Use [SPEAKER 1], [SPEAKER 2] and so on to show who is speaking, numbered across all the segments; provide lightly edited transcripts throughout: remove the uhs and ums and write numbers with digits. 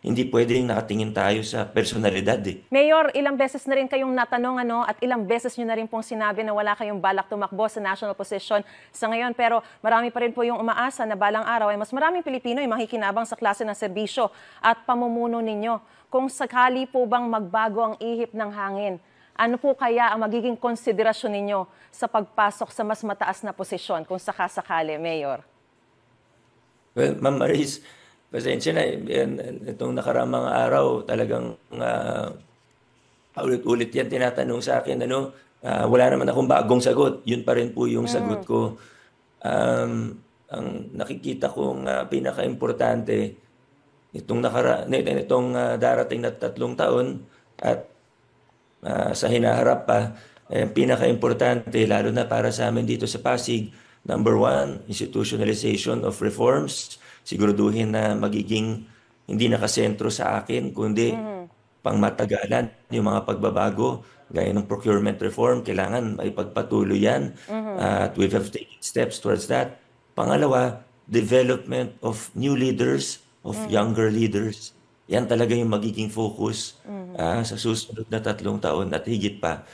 [SPEAKER 1] Hindi pwedeng nakatingin tayo sa personalidad eh.
[SPEAKER 2] Mayor, ilang beses na rin kayong natanong at ilang beses nyo na rin pong sinabi na wala kayong balak tumakbo sa national position sa ngayon. Pero marami pa rin po yung umaasa na balang araw ay mas maraming Pilipino ay makikinabang sa klase ng serbisyo at pamumuno ninyo. Kung sakali po bang magbago ang ihip ng hangin, ano po kaya ang magiging konsiderasyon ninyo sa pagpasok sa mas mataas na posisyon kung sakasakali, Mayor?
[SPEAKER 1] Well, Ma'am Maris, pasensya na. Itong nakaramang araw, talagang ulit-ulit yan tinatanong sa akin. Wala naman akong bagong sagot. Yun pa rin po yung sagot ko. Ang nakikita kong pinaka-importante, itong darating na 3 taon at sa hinaharap pa, pinaka-importante, lalo na para sa amin dito sa Pasig, number one, institutionalization of reforms. Siguraduhin na magiging hindi nakasentro sa akin, kundi pangmatagalan yung mga pagbabago, gaya ng procurement reform, kailangan may pagpatuloy yan. At we have taken steps towards that. Pangalawa, development of new leaders, of younger leaders. Yan talaga yung magiging focus sa susunod na 3 taon at higit pa.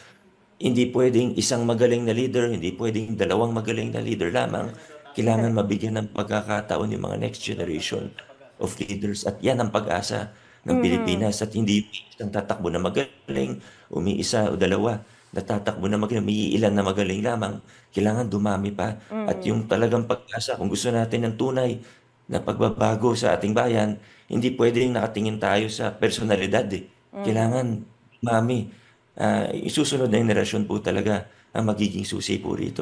[SPEAKER 1] Hindi pwedeng isang magaling na leader, hindi pwedeng 2 magaling na leader lamang. Kailangan mabigyan ng pagkakataon yung mga next generation of leaders. At yan ang pag-asa ng Pilipinas. At hindi isang tatakbo na magaling, umiisa o dalawa na tatakbo na magaling, may ilan na magaling lamang. Kailangan dumami pa. At yung talagang pag-asa, kung gusto natin ng tunay na pagbabago sa ating bayan, hindi pwedeng nakatingin tayo sa personalidad eh. Kailangan, mami, isusunod na henerasyon po talaga ang magiging susi po rito.